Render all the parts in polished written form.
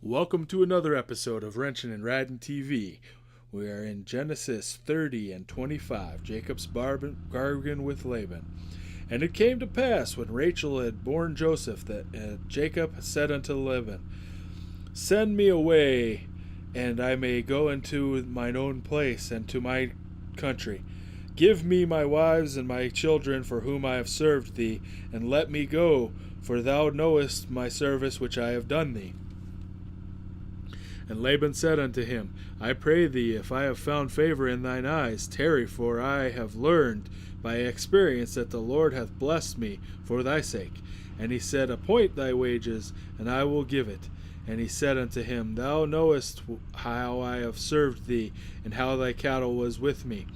Welcome to another episode of Wrenchin' and Radin' TV. We are in Genesis 30 and 25, Jacob's bargain with Laban. And it came to pass, when Rachel had borne Joseph, that Jacob said unto Laban, Send me away, and I may go into mine own place and to my country. Give me my wives and my children, for whom I have served thee, and let me go, for thou knowest my service which I have done thee. And Laban said unto him, I pray thee, if I have found favor in thine eyes, tarry, for I have learned by experience that the Lord hath blessed me for thy sake. And he said, Appoint thy wages, and I will give it. And he said unto him, Thou knowest how I have served thee, and how thy cattle was with me.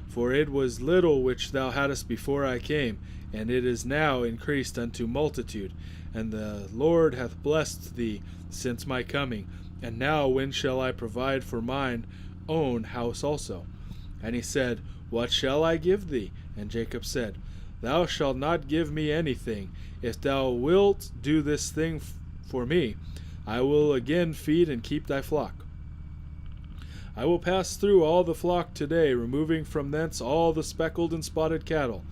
For it was little which thou hadst before I came, and it is now increased unto multitude. And the Lord hath blessed thee since my coming. And now when shall I provide for mine own house also? And he said, What shall I give thee? And Jacob said, Thou shalt not give me anything. If thou wilt do this thing for me, I will again feed and keep thy flock. I will pass through all the flock today, removing from thence all the speckled and spotted cattle,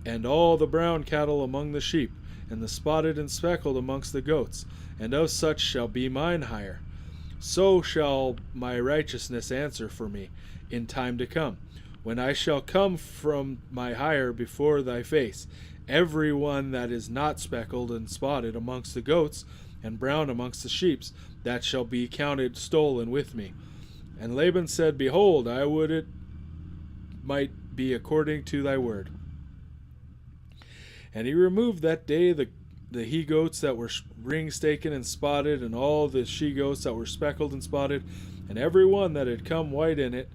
and all the brown cattle among the sheep, and the spotted and speckled amongst the goats, and of such shall be mine hire. So shall my righteousness answer for me in time to come, when I shall come from my hire before thy face, every one that is not speckled and spotted amongst the goats, and brown amongst the sheep, that shall be counted stolen with me. And Laban said, Behold, I would it might be according to thy word. And he removed that day the he-goats that were ring-staken and spotted, and all the she-goats that were speckled and spotted, and every one that had come white in it,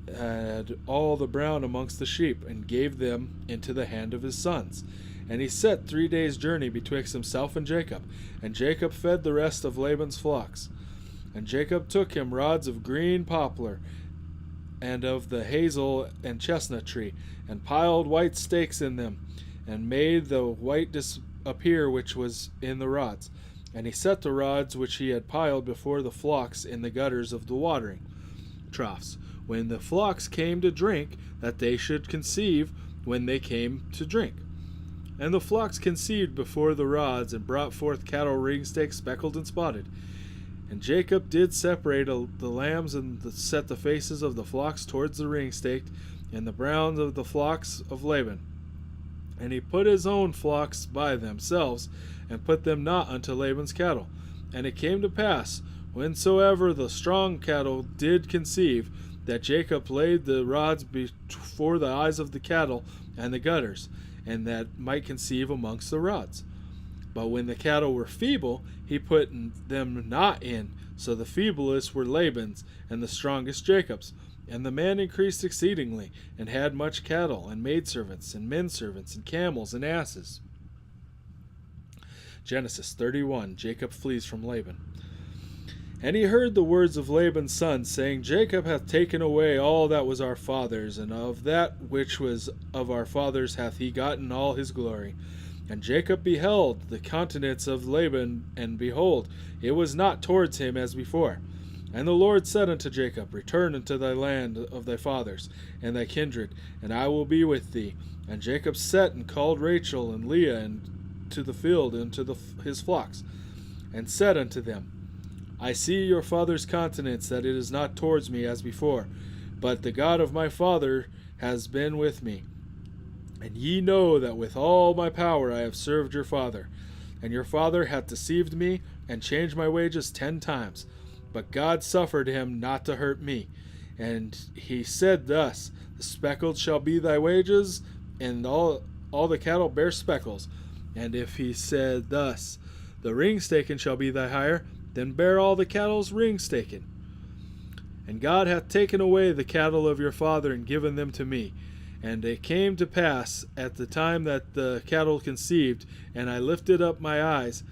and all the brown amongst the sheep, and gave them into the hand of his sons. And he set 3 days' journey betwixt himself and Jacob, and Jacob fed the rest of Laban's flocks. And Jacob took him rods of green poplar, and of the hazel and chestnut tree, and piled white stakes in them, and made the white appear which was in the rods. And he set the rods which he had piled before the flocks in the gutters of the watering troughs, when the flocks came to drink, that they should conceive when they came to drink. And the flocks conceived before the rods, and brought forth cattle ringstaked, speckled, and spotted. And Jacob did separate the lambs, and set the faces of the flocks towards the ringstaked, and the browns of the flocks of Laban. And he put his own flocks by themselves, and put them not unto Laban's cattle. And it came to pass, whensoever the strong cattle did conceive, that Jacob laid the rods before the eyes of the cattle and the gutters, and that might conceive amongst the rods. But when the cattle were feeble, he put them not in. So the feeblest were Laban's, and the strongest Jacob's. And the man increased exceedingly, and had much cattle, and maidservants, and menservants, and camels, and asses. Genesis 31. Jacob flees from Laban. And he heard the words of Laban's son, saying, Jacob hath taken away all that was our father's, and of that which was of our fathers hath he gotten all his glory. And Jacob beheld the countenance of Laban, and behold, it was not towards him as before. And the Lord said unto Jacob, Return unto thy land of thy fathers, and thy kindred, and I will be with thee. And Jacob set and called Rachel and Leah into the field, into his flocks, and said unto them, I see your father's countenance, that it is not towards me as before, but the God of my father has been with me. And ye know that with all my power I have served your father. And your father hath deceived me, and changed my wages 10 times. but God suffered him not to hurt me. And he said thus, the speckled shall be thy wages, and all the cattle bear speckles. And if he said thus, the ring-staken shall be thy hire, then bear all the cattle's ring-staken. And God hath taken away the cattle of your father, and given them to me. And it came to pass at the time that the cattle conceived, and I lifted up my eyes,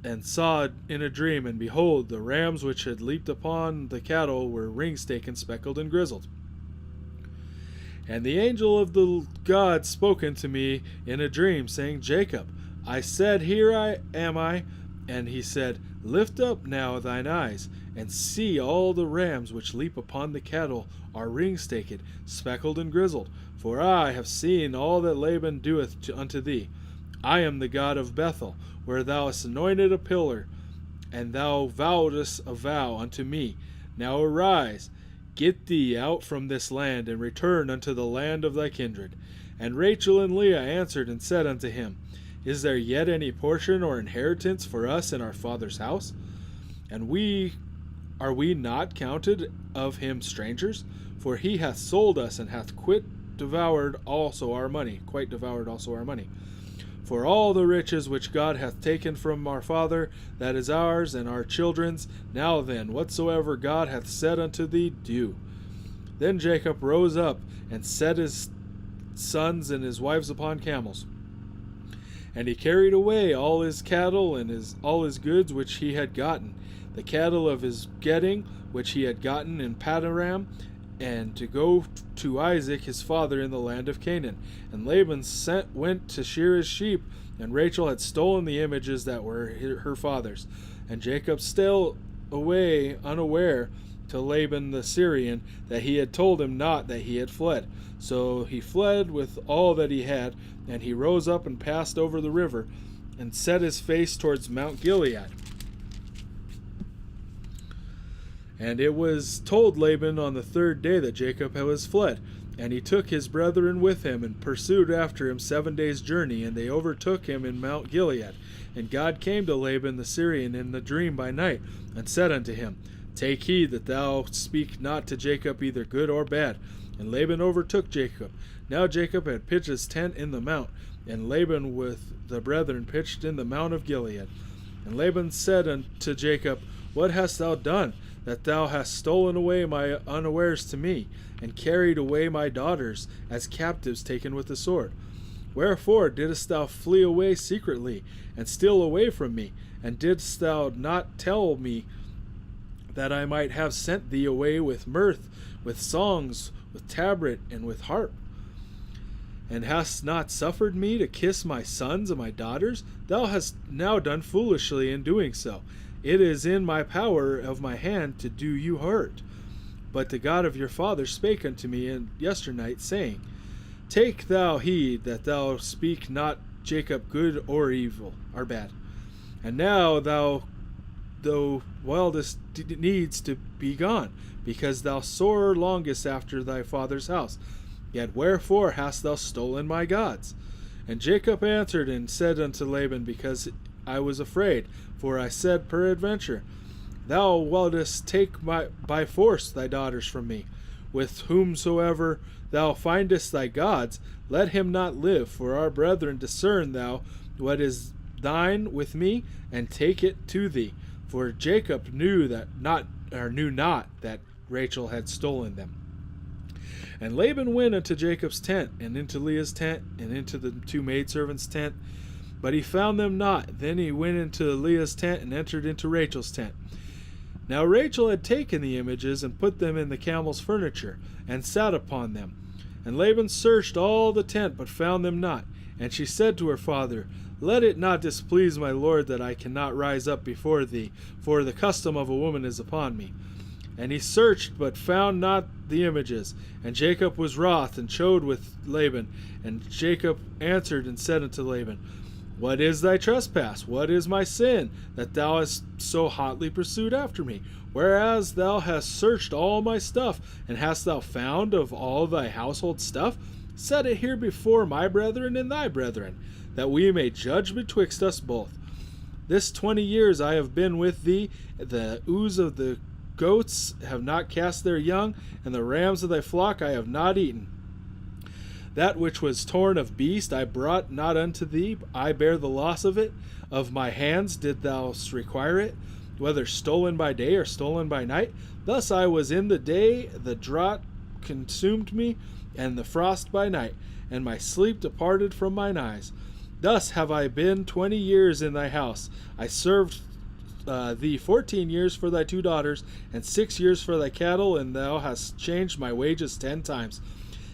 and saw in a dream, and behold, the rams which had leaped upon the cattle were ring-staken, speckled, and grizzled. And the angel of the God spoke unto me in a dream, saying, Jacob. I said, Here am I. And he said, Lift up now thine eyes, and see all the rams which leap upon the cattle are ring-staken, speckled, and grizzled. For I have seen all that Laban doeth unto thee. I am the God of Bethel, where thou hast anointed a pillar, and thou vowedst a vow unto me. Now arise, get thee out from this land, and return unto the land of thy kindred. And Rachel and Leah answered and said unto him, Is there yet any portion or inheritance for us in our father's house? And are we not counted of him strangers? For he hath sold us, and hath quite devoured also our money. For all the riches which God hath taken from our father, that is ours and our children's. Now then, whatsoever God hath said unto thee, do. Then Jacob rose up, and set his sons and his wives upon camels. And he carried away all his cattle and all his goods which he had gotten, the cattle of his getting which he had gotten in Paddan, and to go to Isaac his father in the land of Canaan. And Laban went to shear his sheep, and Rachel had stolen the images that were her father's. And Jacob stole away unaware to Laban the Syrian, that he had told him not that he had fled. So he fled with all that he had, and he rose up and passed over the river, and set his face towards Mount Gilead. And it was told Laban on the third day that Jacob was fled. And he took his brethren with him, and pursued after him 7 days' journey, and they overtook him in Mount Gilead. And God came to Laban the Syrian in the dream by night, and said unto him, Take heed that thou speak not to Jacob either good or bad. And Laban overtook Jacob. Now Jacob had pitched his tent in the mount, and Laban with the brethren pitched in the mount of Gilead. And Laban said unto Jacob, What hast thou done, that thou hast stolen away my unawares to me, and carried away my daughters as captives taken with the sword? Wherefore didst thou flee away secretly, and steal away from me? And didst thou not tell me that I might have sent thee away with mirth, with songs, with tabret, and with harp? And hast not suffered me to kiss my sons and my daughters? Thou hast now done foolishly in doing so. It is in my power of my hand to do you hurt. But the God of your father spake unto me yesternight, saying, Take thou heed that thou speak not Jacob good or evil, or bad. And now thou wildest needs to be gone, because thou sore longest after thy father's house. Yet wherefore hast thou stolen my gods? And Jacob answered and said unto Laban, Because I was afraid, for I said, Peradventure, thou wouldest take by force thy daughters from me. With whomsoever thou findest thy gods, let him not live. For our brethren, discern thou what is thine with me, and take it to thee. For Jacob knew not that Rachel had stolen them. And Laban went unto Jacob's tent, and into Leah's tent, and into the two maidservants' tent, but he found them not. Then he went into Leah's tent, and entered into Rachel's tent. Now Rachel had taken the images, and put them in the camel's furniture, and sat upon them. And Laban searched all the tent, but found them not. And she said to her father, Let it not displease my lord that I cannot rise up before thee, for the custom of a woman is upon me. And he searched, but found not the images. And Jacob was wroth, and chode with Laban. And Jacob answered and said unto Laban, What is thy trespass? What is my sin, that thou hast so hotly pursued after me? Whereas thou hast searched all my stuff, and hast thou found of all thy household stuff? Set it here before my brethren and thy brethren, that we may judge betwixt us both. This 20 years I have been with thee. The ooze of the goats have not cast their young, and the rams of thy flock I have not eaten. That which was torn of beast I brought not unto thee, I bear the loss of it. Of my hands did thou require it, whether stolen by day or stolen by night. Thus I was in the day, the drought consumed me, and the frost by night, and my sleep departed from mine eyes. Thus have I been 20 years in thy house. I served thee 14 years for thy 2 daughters, and 6 years for thy cattle, and thou hast changed my wages 10 times.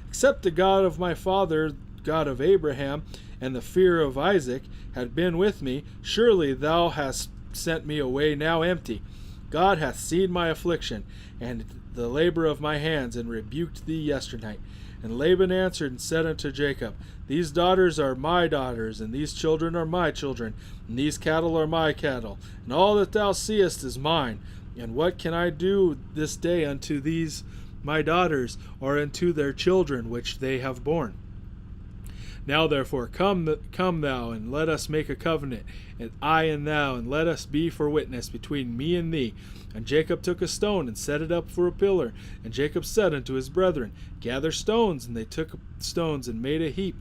Except the God of my father, God of Abraham, and the fear of Isaac had been with me, surely thou hast sent me away now empty. God hath seen my affliction, and the labor of my hands, and rebuked thee yesternight. And Laban answered and said unto Jacob, These daughters are my daughters, and these children are my children, and these cattle are my cattle, and all that thou seest is mine. And what can I do this day unto these my daughters, or unto their children which they have borne? Now therefore come thou, and let us make a covenant, and I and thou, and let us be for witness between me and thee. And Jacob took a stone, and set it up for a pillar. And Jacob said unto his brethren, Gather stones. And they took stones, and made a heap.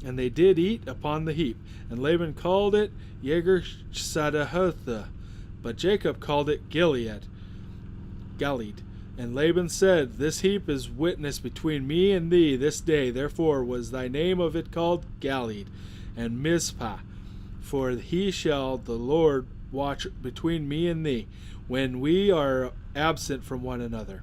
And they did eat upon the heap. And Laban called it Jegar-sahadutha, but Jacob called it Galeed. And Laban said, This heap is witness between me and thee this day. Therefore was thy name of it called Galeed. And Mizpah, for he shall the Lord watch between me and thee, when we are absent from one another.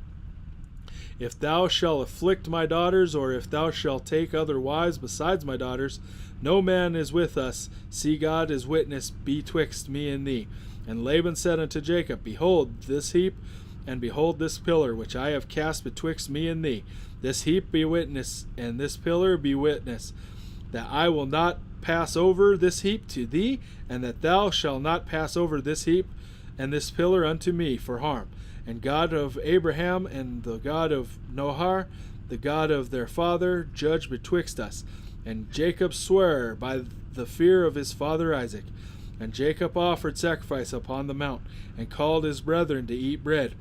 If thou shalt afflict my daughters, or if thou shalt take other wives besides my daughters, no man is with us. See, God is witness betwixt me and thee. And Laban said unto Jacob, Behold this heap, and behold this pillar, which I have cast betwixt me and thee. This heap be witness, and this pillar be witness, that I will not pass over this heap to thee, and that thou shalt not pass over this heap and this pillar unto me for harm. And God of Abraham and the God of Noah, the God of their father, judge betwixt us. And Jacob sware by the fear of his father Isaac. And Jacob offered sacrifice upon the mount, and called his brethren to eat bread.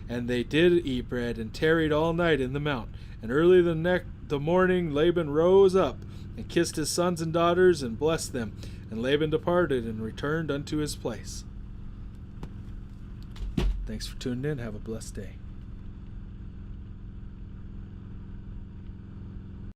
And they did eat bread, and tarried all night in the mount. And early the morning Laban rose up, and kissed his sons and daughters, and blessed them. And Laban departed, and returned unto his place. Thanks for tuning in. Have a blessed day.